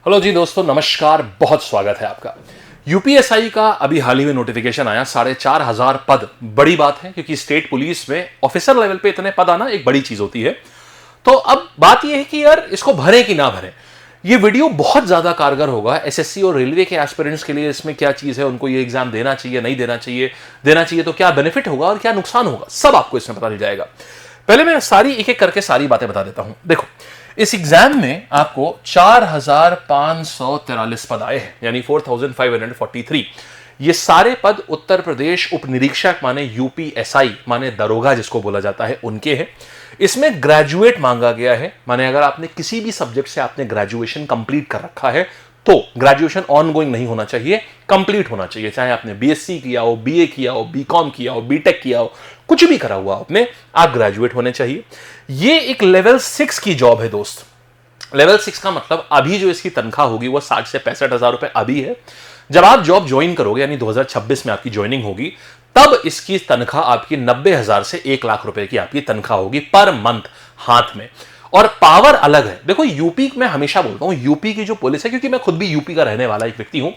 Hello जी दोस्तों, नमस्कार। बहुत स्वागत है आपका। यूपीएसआई का अभी हाल ही में नोटिफिकेशन आया, 4,500 पद। बड़ी बात है क्योंकि स्टेट पुलिस में ऑफिसर लेवल पे इतने पद आना एक बड़ी चीज होती है। तो अब बात यह है कि यार इसको भरें कि ना भरें। ये वीडियो बहुत ज्यादा कारगर होगा एसएससी और रेलवे के एस्पिरेंट्स के लिए। इसमें क्या चीज है, उनको ये एग्जाम देना चाहिए, नहीं देना चाहिए, देना चाहिए तो क्या बेनिफिट होगा और क्या नुकसान होगा, सब आपको इसमें पता चल जाएगा। पहले मैं सारी एक एक करके सारी बातें बता देता हूं। देखो, इस एग्जाम में आपको 4,543 पद आए हैं, यानी 4,543। ये सारे पद उत्तर प्रदेश उप निरीक्षक माने यूपीएसआई माने दरोगा जिसको बोला जाता है, उनके हैं। इसमें ग्रेजुएट मांगा गया है, माने अगर आपने किसी भी सब्जेक्ट से आपने ग्रेजुएशन कंप्लीट कर रखा है तो ग्रेजुएशन ऑनगोइंग नहीं होना चाहिए, कंप्लीट होना चाहिए। चाहे आपने बीएससी किया हो, बीए किया हो, बीकॉम किया हो, बीटेक किया हो, कुछ भी करा हुआ आपने, आप ग्रेजुएट होने चाहिए। ये एक लेवल 6 की जॉब है दोस्त। लेवल 6 का मतलब अभी जो इसकी तनख्वाह होगी वो 60 से 65,000 रुपए अभी है। जब आप जॉब ज्वाइन करोगे यानी 2026 में आपकी ज्वाइनिंग होगी, तब इसकी तनख्वाह आपकी 90,000 से 1 लाख रुपए की आपकी तनख्वाह होगी पर मंथ हाथ में। और पावर अलग है। देखो, यूपी में हमेशा बोलता हूं, यूपी की जो पुलिस है, क्योंकि मैं खुद भी यूपी का रहने वाला एक व्यक्ति हूं,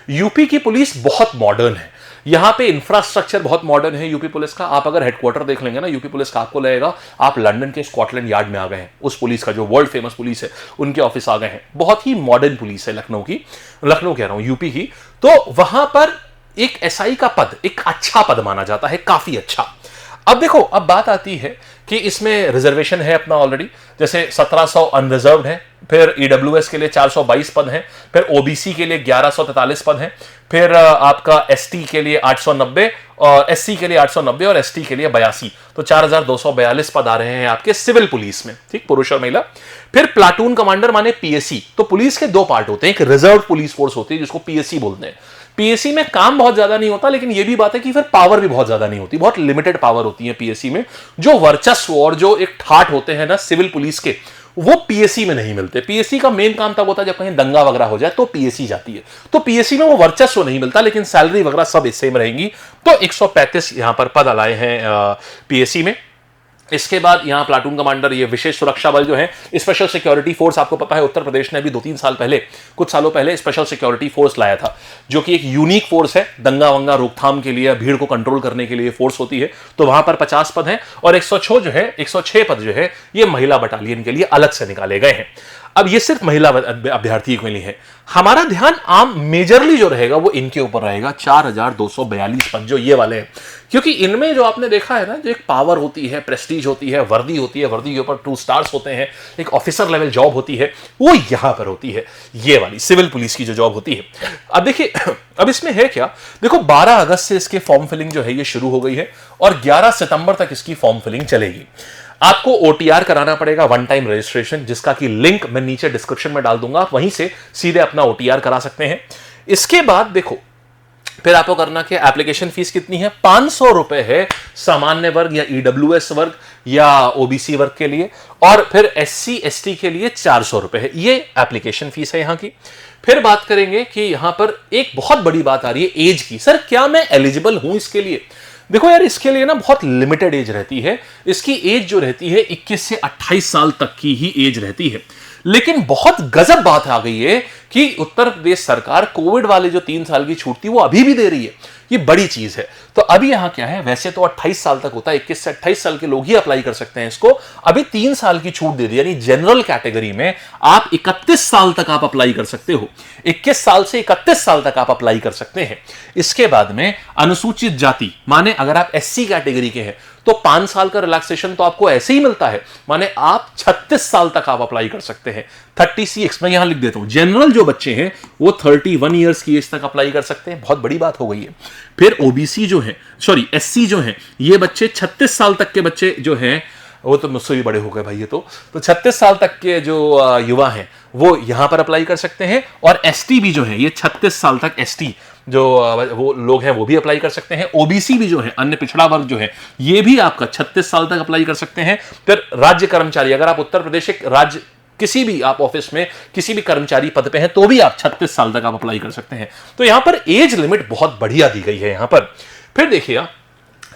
यूपी की पुलिस बहुत मॉडर्न है। यहां पे इंफ्रास्ट्रक्चर बहुत मॉडर्न है यूपी पुलिस का। आप अगर हेडक्वार्टर देख लेंगे ना यूपी पुलिस का, आपको लगेगा आप लंदन के स्कॉटलैंड यार्ड में आ गए हैं। उस पुलिस का जो वर्ल्ड फेमस पुलिस है, उनके ऑफिस आ गए हैं। बहुत ही मॉडर्न पुलिस है लखनऊ की, लखनऊ कह रहा हूं यूपी की। तो वहां पर एक एसआई का पद एक अच्छा पद माना जाता है, काफी अच्छा। अब देखो, अब बात आती है कि इसमें रिजर्वेशन है अपना ऑलरेडी, जैसे 1700 अनरिजर्व्ड है, फिर ईडब्ल्यूएस के लिए 422 पद हैं, फिर ओबीसी के लिए 1143 पद हैं, फिर आपका एसटी के लिए 890 और एससी के लिए 890 और एसटी के लिए 82। तो 4,242 पद आ रहे हैं आपके सिविल पुलिस में, ठीक, पुरुष और महिला। फिर प्लाटून कमांडर माने पीएससी। तो पुलिस के दो पार्ट होते हैं, एक रिजर्व पुलिस फोर्स होती है जिसको पीएससी बोलते हैं। पीएससी में काम बहुत ज्यादा नहीं होता, लेकिन यह भी बात है कि फिर पावर भी बहुत ज्यादा नहीं होती, बहुत लिमिटेड पावर होती है पीएससी में। जो वर्चस्व और जो एक ठाठ होते हैं ना सिविल पुलिस के, वो पीएससी में नहीं मिलते। पीएससी का मेन काम तब होता है जब कहीं दंगा वगैरह हो जाए तो पीएससी जाती है। तो पीएससी में वो वर्चस्व नहीं मिलता, लेकिन सैलरी वगैरह सब सेम रहेंगी। तो 135 यहां पर पद लाए हैं पीएससी में। इसके बाद यहां प्लाटून कमांडर, ये विशेष सुरक्षा बल जो है, स्पेशल सिक्योरिटी फोर्स। आपको पता है उत्तर प्रदेश ने अभी 2-3 साल पहले, कुछ सालों पहले स्पेशल सिक्योरिटी फोर्स लाया था, जो कि एक यूनिक फोर्स है। दंगा वंगा रोकथाम के लिए, भीड़ को कंट्रोल करने के लिए फोर्स होती है। तो वहां पर 50 पद हैं और 106 जो है, 106 पद जो है, ये महिला बटालियन के लिए अलग से निकाले गए हैं। अब ये सिर्फ महिला अभ्यर्थी के लिए है। हमारा ध्यान आम मेजरली जो रहेगा वो इनके ऊपर रहेगा, 4,242 पद जो ये वाले हैं, क्योंकि इनमें जो आपने देखा है ना, जो एक पावर होती है, प्रेस्टीज होती है, वर्दी होती है, वर्दी के ऊपर 2 स्टार्स होते हैं, एक ऑफिसर लेवल जॉब होती है, वो यहां पर होती है, ये वाली सिविल पुलिस की जो जॉब होती है। अब देखिए, अब इसमें है क्या, देखो 12 अगस्त से इसके फॉर्म फिलिंग जो है ये शुरू हो गई है और 11 सितंबर तक इसकी फॉर्म फिलिंग चलेगी। आपको ओटीआर कराना पड़ेगा, वन टाइम रजिस्ट्रेशन, जिसका कि लिंक मैं नीचे डिस्क्रिप्शन में डाल दूंगा। आप वहीं से सीधे अपना ओटीआर करा सकते हैं। इसके बाद देखो, फिर आपको करना क्या, एप्लीकेशन फीस कितनी है, 500 रुपए है सामान्य वर्ग या ईडब्ल्यूएस वर्ग या ओबीसी वर्ग के लिए, और फिर एससी एसटी के लिए 400 रुपए है। ये एप्लीकेशन फीस है यहां की। फिर बात करेंगे कि यहां पर एक बहुत बड़ी बात आ रही है एज की। सर, क्या मैं एलिजिबल हूं इसके लिए? देखो यार, इसके लिए ना बहुत लिमिटेड एज रहती है। इसकी एज जो रहती है 21 से 28 साल तक की ही एज रहती है। लेकिन बहुत गजब बात आ गई है कि उत्तर प्रदेश सरकार कोविड वाले जो 3 साल की छूट थी वो अभी भी दे रही है। ये बड़ी चीज है। तो अभी यहां क्या है, वैसे तो 28 साल तक होता है, 21 से 28 साल के लोग ही अप्लाई कर सकते हैं इसको। अभी 3 साल की छूट दे दी, यानी जनरल कैटेगरी में आप 31 साल तक आप अप्लाई कर सकते हो। 21 साल से 31 साल तक आप अप्लाई कर सकते हैं। इसके बाद में अनुसूचित जाति, माने अगर आप एससी कैटेगरी के हैं तो 5 साल का रिलैक्सेशन तो आपको ऐसे ही मिलता है, माने आप 36 साल तक आप अप्लाई कर सकते हैं। 36, मैं यहां लिख देता हूं, जनरल जो बच्चे हैं वो 31 ईयर्स की एज तक अप्लाई कर सकते हैं। बहुत बड़ी बात हो गई है। फिर ओबीसी जो है, सॉरी एससी जो है, ये बच्चे 36 साल तक के बच्चे जो हैं, वो तो मुझसे भी बड़े हो गए भाई ये तो 36 साल तक के जो युवा हैं वो यहां पर अप्लाई कर सकते हैं। और एसटी भी जो है, ये 36 साल तक एसटी जो वो लोग हैं वो भी अप्लाई कर सकते हैं। ओबीसी भी जो है, अन्य पिछड़ा वर्ग जो है, ये भी आपका 36 साल तक अप्लाई कर सकते हैं। फिर राज्य कर्मचारी, अगर आप उत्तर प्रदेश एक राज्य किसी भी आप ऑफिस में किसी भी कर्मचारी पद पे हैं तो भी आप 36 साल तक आप अप्लाई कर सकते हैं। तो यहां पर एज लिमिट बहुत बढ़िया दी गई है यहां पर। फिर देखिए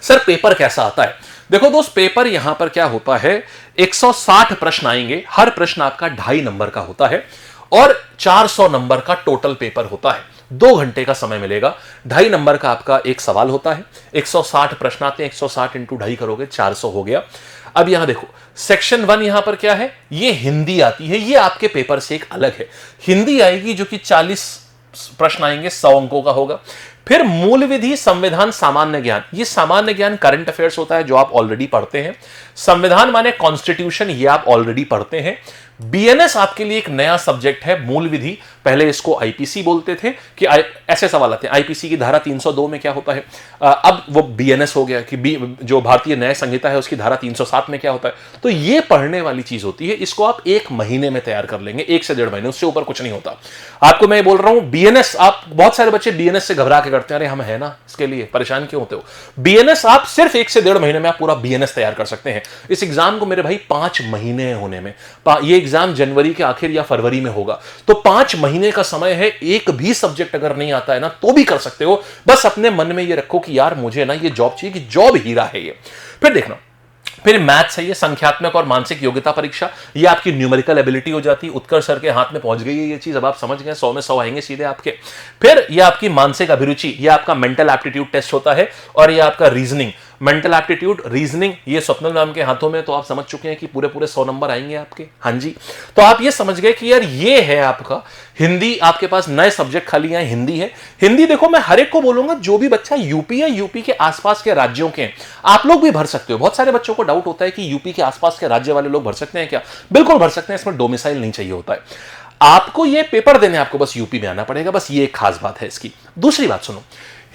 सर, पेपर कैसा आता है। देखो दोस्त, पेपर यहां पर क्या होता है, 160 प्रश्न आएंगे, हर प्रश्न आपका 2.5 नंबर का होता है और 400 नंबर का टोटल पेपर होता है। 2 घंटे का समय मिलेगा। 2.5 नंबर का आपका एक सवाल होता है। 160 प्रश्न आते हैं, 160 इंटू 2.5 करोगे 400 हो गया। अब यहां देखो सेक्शन 1 यहां पर क्या है, ये हिंदी आती है, ये आपके पेपर से एक अलग है। हिंदी आएगी जो कि 40 प्रश्न आएंगे, 100 अंकों का होगा। फिर मूल विधि, संविधान, सामान्य ज्ञान। ये सामान्य ज्ञान करंट अफेयर्स होता है जो आप ऑलरेडी पढ़ते हैं। संविधान माने कॉन्स्टिट्यूशन, ये आप ऑलरेडी पढ़ते हैं। बीएनएस आपके लिए एक नया सब्जेक्ट है। मूल विधि पहले इसको आईपीसी बोलते थे कि ऐसे सवाल आते हैं आईपीसी की धारा 302 में क्या होता है, अब वो बीएनएस हो गया कि जो भारतीय न्याय संहिता है उसकी धारा 307 में क्या होता है। तो ये पढ़ने वाली चीज होती है, इसको आप 1 महीने में तैयार कर लेंगे, 1 से 1.5 महीने, उससे ऊपर कुछ नहीं होता। आपको मैं बोल रहा हूं बीएनएस, आप बहुत सारे बच्चे बीएनएस से घबरा के करते हैं, अरे हम है ना इसके लिए, परेशान क्यों होते हो। बीएनएस आप सिर्फ 1 से 1.5 महीने में आप पूरा बीएनएस तैयार कर सकते हैं। इस एग्जाम को मेरे भाई 5 महीने होने में, ये एग्जाम जनवरी के आखिर या फरवरी में होगा, तो 5 महीने का समय है। एक भी सब्जेक्ट अगर नहीं आता है ना तो भी कर सकते हो। बस अपने मन में ये रखो कि यार मुझे ना ये जॉब चाहिए, कि जॉब हीरा है ये। फिर देखना, फिर मैथ्स है, ये संख्यात्मक और मानसिक योग्यता परीक्षा, ये आपकी न्यूमेरिकल एबिलिटी हो जाती है। उत्कर्ष सर के हाथ में पहुंच गई है ये चीज, अब आप समझ गए, 100 में 100 आएंगे सीधे आपके। फिर ये आपकी मानसिक अभिरुचि, ये आपका मेंटल एप्टीट्यूड टेस्ट होता है। और ये आपका रीजनिंग, मेंटल एप्टीट्यूड, रीजनिंग, ये स्वप्निल मैम के हाथों में, तो आप समझ चुके हैं कि पूरे पूरे 100 नंबर आएंगे आपके। हाँ जी, तो आप ये समझ गए कि यार ये है आपका हिंदी। आपके पास नए सब्जेक्ट खाली हैं, हिंदी है। हिंदी देखो मैं हर एक को बोलूंगा, जो भी बच्चा यूपी या यूपी के आसपास के राज्यों के हैं, आप लोग भी भर सकते हो। बहुत सारे बच्चों को डाउट होता है कि यूपी के आसपास के राज्य वाले लोग भर सकते हैं क्या? बिल्कुल भर सकते हैं, इसमें डोमिसाइल नहीं चाहिए होता है। आपको ये पेपर देने आपको बस यूपी में आना पड़ेगा, बस ये एक खास बात है इसकी। दूसरी बात सुनो,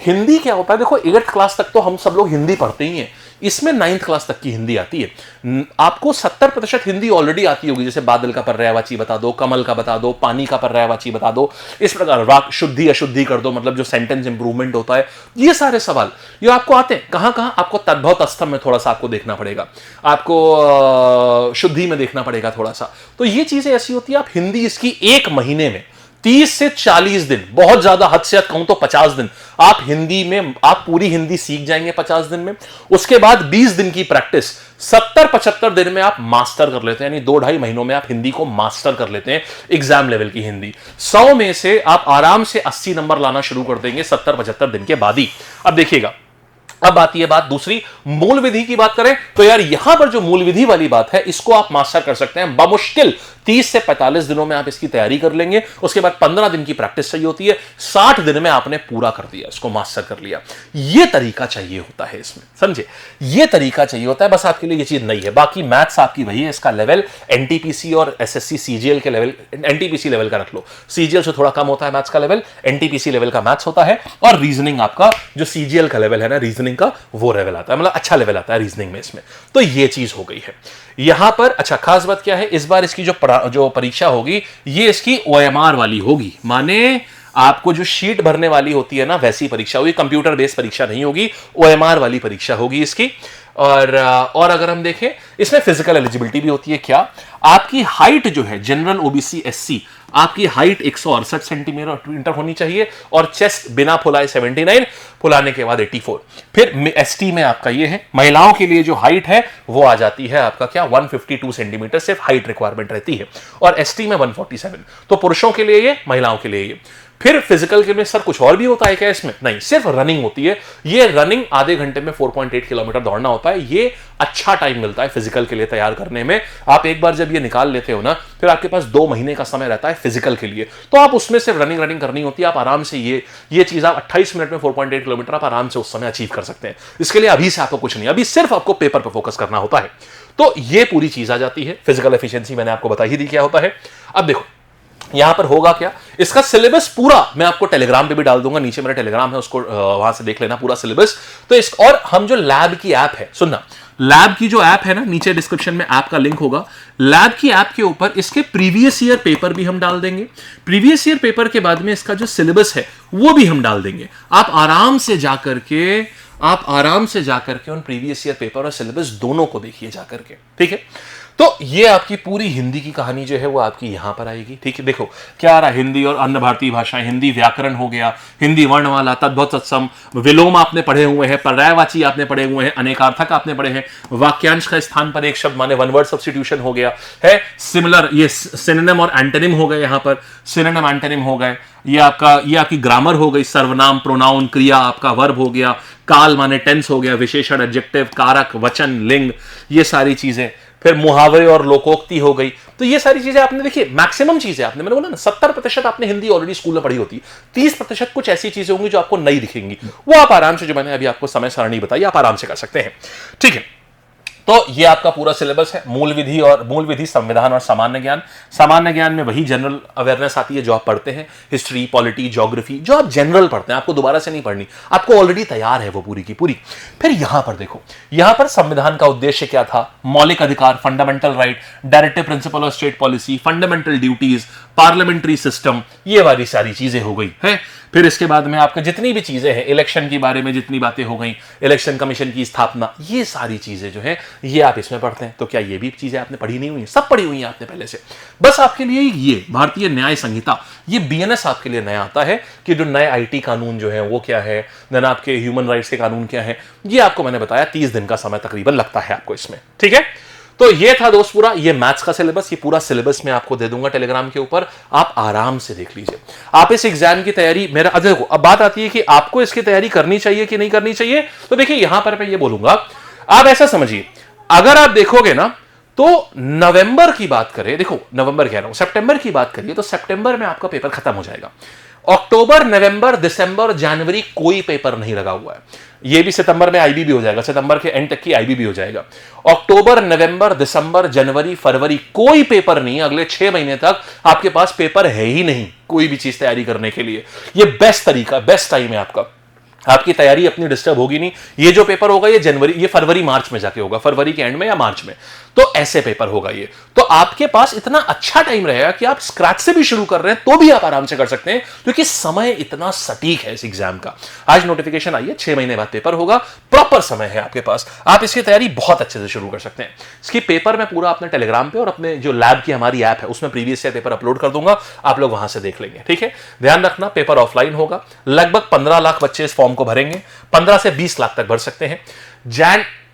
हिंदी क्या होता है, देखो 8th क्लास तक तो हम सब लोग हिंदी पढ़ते ही हैं, इसमें 9th क्लास तक की हिंदी आती है। आपको 70% हिंदी ऑलरेडी आती होगी, जैसे बादल का पर्यायवाची बता दो, कमल का बता दो, पानी का पर्यायवाची बता दो, इस प्रकार वाक्य शुद्धि अशुद्धि कर दो, मतलब जो सेंटेंस इंप्रूवमेंट होता है, ये सारे सवाल ये आपको आते हैं। कहां कहां आपको तद्भव तत्सम में थोड़ा सा आपको देखना पड़ेगा, आपको शुद्धि में देखना पड़ेगा थोड़ा सा। तो ये चीजें ऐसी होती है, आप हिंदी इसकी 1 महीने में 30 से 40 दिन, बहुत ज्यादा हद से हद कहूं तो 50 दिन आप हिंदी में, आप पूरी हिंदी सीख जाएंगे 50 दिन में। उसके बाद 20 दिन की प्रैक्टिस, 70-75 दिन में आप मास्टर कर लेते हैं, यानी 2-2.5 महीनों में आप हिंदी को मास्टर कर लेते हैं, एग्जाम लेवल की हिंदी। 100 में से आप आराम से 80 नंबर लाना शुरू कर देंगे 70-75 दिन के बाद ही। अब देखिएगा, अब आती है बात दूसरी, मूल विधि की बात करें तो यार यहां पर जो मूल विधि वाली बात है, इसको आप मास्टर कर सकते हैं बमुश्किल 30 से 45 दिनों में आप इसकी तैयारी कर लेंगे। उसके बाद 15 दिन की प्रैक्टिस चाहिए होती है, 60 दिन में आपने पूरा कर दिया, इसको मास्टर कर लिया। ये तरीका चाहिए होता है इसमें, समझे, ये तरीका चाहिए होता है। बस आपके लिए ये चीज नहीं है। बाकी मैथ्स आपकी वही है, इसका लेवल एनटीपीसी और एसएससी सीजीएल के लेवल, एनटीपीसी लेवल का रख लो, सीजीएल से थोड़ा कम होता है मैथ्स का लेवल, एनटीपीसी लेवल का मैथ्स होता है। और रीजनिंग आपका जो सीजीएल का लेवल है ना, रीजनिंग का वो लेवल आता है, मतलब अच्छा लेवल आता है रीजनिंग में इसमें। तो ये चीज हो गई है यहां पर। अच्छा, खास बात क्या है, इस बार इसकी जो परीक्षा होगी ये इसकी ओएमआर वाली होगी, माने आपको जो शीट भरने वाली होती है ना वैसी परीक्षा होगी, कंप्यूटर बेस्ड परीक्षा नहीं होगी, ओएमआर वाली परीक्षा होगी इसकी। और अगर हम देखें इसमें फिजिकल एलिजिबिलिटी भी होती है। क्या आपकी हाइट जो है जनरल ओबीसी एससी, आपकी हाइट 168 सेंटीमीटर होनी चाहिए, और चेस्ट बिना फुलाए 79, फुलाने के बाद 84। फिर एसटी में आपका ये है, महिलाओं के लिए जो हाइट है वो आ जाती है आपका क्या 152 सेंटीमीटर सिर्फ हाइट रिक्वायरमेंट रहती है, और एसटी में 147। तो पुरुषों के लिए ये, महिलाओं के लिए ये। फिर फिजिकल के में सर कुछ और भी होता है क्या इसमें? नहीं, सिर्फ रनिंग होती है। ये रनिंग आधे घंटे में 4.8 किलोमीटर दौड़ना होता है। ये अच्छा टाइम मिलता है फिजिकल के लिए तैयार करने में। आप एक बार जब ये निकाल लेते हो ना, फिर आपके पास 2 महीने का समय रहता है फिजिकल के लिए, तो आप उसमें सिर्फ रनिंग करनी होती है। आप आराम से ये चीज आप 28 मिनट में 4.8 किलोमीटर आप आराम से उस समय अचीव कर सकते हैं। इसके लिए अभी से आपको कुछ नहीं, अभी सिर्फ आपको पेपर पर फोकस करना होता है। तो ये पूरी चीज आ जाती है। फिजिकल एफिशिएंसी मैंने आपको बता ही दी क्या होता है। अब देखो यहां पर होगा क्या, इसका सिलेबस पूरा मैं आपको टेलीग्राम पे भी डाल दूंगा, नीचे मेरा टेलीग्राम है, उसको वहां से देख लेना पूरा सिलेबस। तो इस और हम जो लैब की ऐप है, सुनना, लैब की जो ऐप है ना, नीचे डिस्क्रिप्शन में ऐप का लिंक होगा। लैब की ऐप के ऊपर इसके प्रीवियस ईयर पेपर भी हम डाल देंगे। प्रीवियस ईयर पेपर के बाद में इसका जो सिलेबस है वो भी हम डाल देंगे। आप आराम से जाकर के उन प्रीवियस ईयर पेपर और सिलेबस दोनों को देखिए जाकर के, ठीक है। तो ये आपकी पूरी हिंदी की कहानी जो है वो आपकी यहां पर आएगी। ठीक है, देखो क्या आ रहा है, हिंदी और अन्य भारतीय भाषाएं, हिंदी व्याकरण हो गया, हिंदी वर्णमाला, तद्भव तत्सम, विलोम आपने पढ़े हुए हैं, पर्यायवाची आपने पढ़े हुए हैं, अनेकार्थक आपने पढ़े हैं, वाक्यांश का स्थान पर एक शब्द माने वन वर्ड सब्स्टिट्यूशन हो गया है, सिमिलर ये सिनोनिम और एंटोनिम हो गए, यहां पर सिनोनिम एंटोनिम हो गए, ये आपकी ग्रामर हो गई, सर्वनाम प्रोनाउन क्रिया आपका वर्ब हो गया, काल माने टेंस हो गया, विशेषण एडजेक्टिव कारक वचन लिंग, ये सारी चीजें, फिर मुहावरे और लोकोक्ति हो गई। तो ये सारी चीजें आपने देखिए मैक्सिमम चीजें आपने, मैंने बोला ना 70% आपने हिंदी ऑलरेडी स्कूल में पढ़ी होती है, 30% कुछ ऐसी चीजें होंगी जो आपको नई दिखेंगी, वो आप आराम से, जो मैंने अभी आपको समय सारणी बताई, आप आराम से कर सकते हैं। ठीक है, तो ये आपका पूरा सिलेबस है, मूल विधि, संविधान और सामान्य ज्ञान। सामान्य ज्ञान में वही जनरल अवेयरनेस आती है जो आप पढ़ते हैं, हिस्ट्री, पॉलिटी, ज्योग्राफी, जो आप जनरल पढ़ते हैं, आपको दोबारा से नहीं पढ़नी, आपको ऑलरेडी तैयार है वो पूरी की पूरी। फिर यहां पर देखो, यहां पर संविधान का उद्देश्य क्या था, मौलिक अधिकार, fundamental right, directive principle of state policy, fundamental duties, parliamentary system, ये वाली सारी चीजें हो गई है। फिर इसके बाद में आपके जितनी भी चीजें हैं, इलेक्शन के बारे में जितनी बातें हो गई, इलेक्शन कमीशन की स्थापना, ये सारी चीजें जो है ये आप इसमें पढ़ते हैं। तो क्या ये भी चीजें आपने पढ़ी नहीं हुई हैं? सब पढ़ी हुई हैं आपने पहले से। बस आपके लिए ये भारतीय न्याय संहिता, ये बीएनएस आपके लिए नया आता है कि जो नए आईटी कानून जो है वो क्या है, देन आपके ह्यूमन राइट्स के कानून क्या है, ये आपको मैंने बताया 30 दिन का समय तकरीबन लगता है आपको इसमें। ठीक है, तो ये था दोस्त पूरा ये मैथ्स का सिलेबस। ये पूरा सिलेबस मैं आपको दे दूंगा टेलीग्राम के ऊपर, आप आराम से देख लीजिए। आप इस एग्जाम की तैयारी, मेरा देखो अब बात आती है कि आपको इसकी तैयारी करनी चाहिए कि नहीं करनी चाहिए। तो देखिए यहां पर मैं ये बोलूंगा, आप ऐसा समझिए, अगर आप देखोगे ना तो नवंबर की बात करें, देखो नवंबर कह रहा हूं, सितंबर की बात करिए तो सितंबर में आपका पेपर खत्म हो जाएगा। अक्टूबर, नवंबर, दिसंबर, जनवरी कोई पेपर नहीं लगा हुआ है। ये भी सितंबर में आईबी भी हो जाएगा, सितंबर के एंड तक की आईबी भी हो जाएगा। अक्टूबर, नवंबर, दिसंबर, जनवरी, फरवरी कोई पेपर नहीं, अगले 6 महीने तक आपके पास पेपर है ही नहीं कोई भी चीज तैयारी करने के लिए। ये बेस्ट तरीका, बेस्ट टाइम है आपका, आपकी तैयारी अपनी डिस्टर्ब होगी नहीं। ये जो पेपर होगा ये जनवरी, ये फरवरी मार्च में जाके होगा, फरवरी के एंड में या मार्च में, तो ऐसे पेपर होगा ये। तो आपके पास इतना अच्छा टाइम रहेगा कि आप स्क्रैच से भी शुरू कर रहे हैं तो भी आप आराम से कर सकते हैं, क्योंकि समय इतना सटीक है इस एग्जाम का। आज नोटिफिकेशन आई है, 6 महीने बाद पेपर होगा, प्रॉपर समय है आपके पास, आप इसकी तैयारी बहुत अच्छे से शुरू कर सकते हैं। इसकी पेपर मैं पूरा अपने टेलीग्राम पे और अपने जो लैब की हमारी ऐप है उसमें प्रीवियस ईयर पेपर अपलोड कर दूंगा, आप लोग वहां से देख लेंगे। ठीक है, ध्यान रखना पेपर ऑफलाइन होगा, लगभग 15 लाख बच्चे इस फॉर्म को भरेंगे, 15 से 20 लाख तक भर सकते हैं।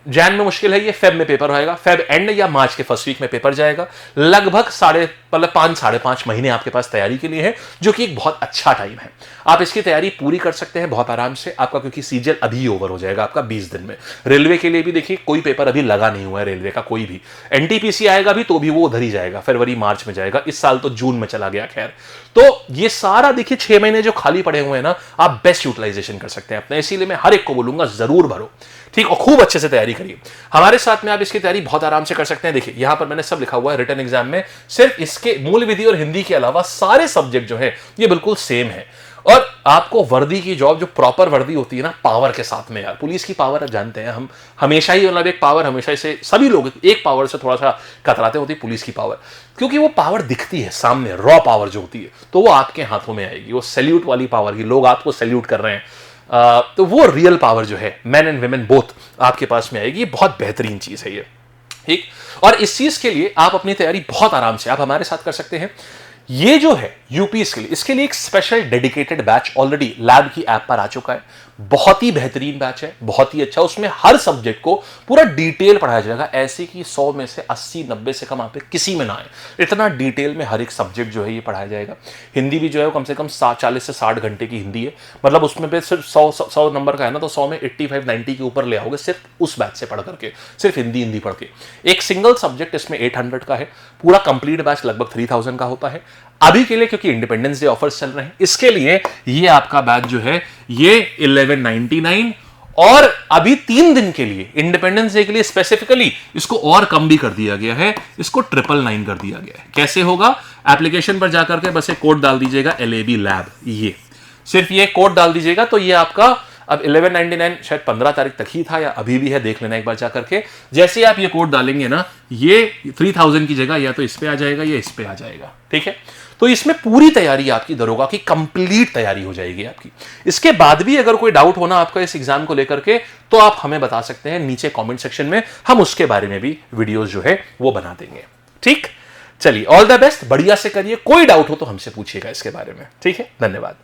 जैन में मुश्किल है, ये फेब में पेपर आएगा, फेब एंड या मार्च के फर्स्ट वीक में पेपर जाएगा। लगभग 5.5 महीने आपके पास तैयारी के लिए है, जो कि एक बहुत अच्छा टाइम है। आप इसकी तैयारी पूरी कर सकते हैं बहुत आराम से आपका, क्योंकि सीजीएल अभी ओवर हो जाएगा आपका 20 दिन में। रेलवे के लिए भी देखिए कोई पेपर अभी लगा नहीं हुआ है रेलवे का कोई भी, एनटीपीसी आएगा भी तो भी वो उधर ही जाएगा, फरवरी मार्च में जाएगा, इस साल तो जून में चला गया। खैर, तो ये सारा देखिए 6 महीने जो खाली पड़े हुए हैं ना, आप बेस्ट यूटिलाइजेशन कर सकते हैं अपने, इसीलिए मैं हर एक को बोलूंगा जरूर भरो, ठीक, और खूब अच्छे से तैयारी करिए। हमारे साथ में आप इसकी तैयारी बहुत आराम से कर सकते हैं। देखिए यहां पर मैंने सब लिखा हुआ है, रिटन एग्जाम में सिर्फ इसके मूल विधि और हिंदी के अलावा सारे सब्जेक्ट जो है ये बिल्कुल सेम है। और आपको वर्दी की जॉब, जो प्रॉपर वर्दी होती है ना, पावर के साथ में, यार पुलिस की पावर आप जानते हैं, हम हमेशा ही मतलब एक पावर, हमेशा से सभी लोग एक पावर से थोड़ा सा कतराते होती है, पुलिस की पावर, क्योंकि वो पावर दिखती है सामने, रॉ पावर जो होती है, तो वो आपके हाथों में आएगी, वो सैल्यूट वाली पावर की, लोग आपको सैल्यूट कर रहे हैं, तो वो रियल पावर जो है, मैन एंड वुमेन बोथ आपके पास में आएगी। बहुत बेहतरीन चीज है ये, ठीक। और इस चीज के लिए आप अपनी तैयारी बहुत आराम से आप हमारे साथ कर सकते हैं। ये जो है यूपीएस के लिए, इसके लिए एक special dedicated batch already lab की ऐप पर आ चुका है, बहुत ही बेहतरीन बैच है, बहुत ही अच्छा। उसमें हर सब्जेक्ट को पूरा डिटेल पढ़ाया जाएगा, ऐसे कि 100 में से 80-90 से कम आप पे किसी में ना आए, इतना डिटेल में हर एक सब्जेक्ट जो है ये पढ़ाया जाएगा। हिंदी भी जो है वो कम से कम 40 से 60 घंटे की हिंदी है, मतलब उसमें पे सिर्फ 100 नंबर का है ना, तो 100 में 85-90 के ऊपर ले आओगे सिर्फ उस बैच से पढ़ करके, सिर्फ हिंदी पढ़ के। एक सिंगल सब्जेक्ट इसमें 800 का है, पूरा कंप्लीट बैच लगभग 3000 का होता है। अभी के लिए क्योंकि इंडिपेंडेंस डे ऑफर्स चल रहे हैं, इसके लिए ये आपका बैच जो है ये 1199, और अभी 3 दिन के लिए इंडिपेंडेंस डे के लिए स्पेसिफिकली इसको और कम भी कर दिया गया है, इसको 999 कर दिया गया है। कैसे होगा, एप्लीकेशन पर जाकर के बस एक कोड डाल दीजिएगा, LAB लैब, ये सिर्फ ये कोड डाल दीजिएगा, तो ये आपका अब 1199 शायद 15 तारीख तक ही था या अभी भी है, देख लेना एक बार जाकर के। जैसे ही आप ये कोड डालेंगे ना, ये 3000 की जगह या तो इस पे आ जाएगा या इस पे आ जाएगा, ठीक है। तो इसमें पूरी तैयारी आपकी दरोगा की कंप्लीट तैयारी हो जाएगी आपकी। इसके बाद भी अगर कोई डाउट होना आपका इस एग्जाम को लेकर के, तो आप हमें बता सकते हैं नीचे कमेंट सेक्शन में, हम उसके बारे में भी वीडियोस जो है वो बना देंगे। ठीक, चलिए ऑल द बेस्ट, बढ़िया से करिए, कोई डाउट हो तो हमसे पूछिएगा इसके बारे में। ठीक है, धन्यवाद।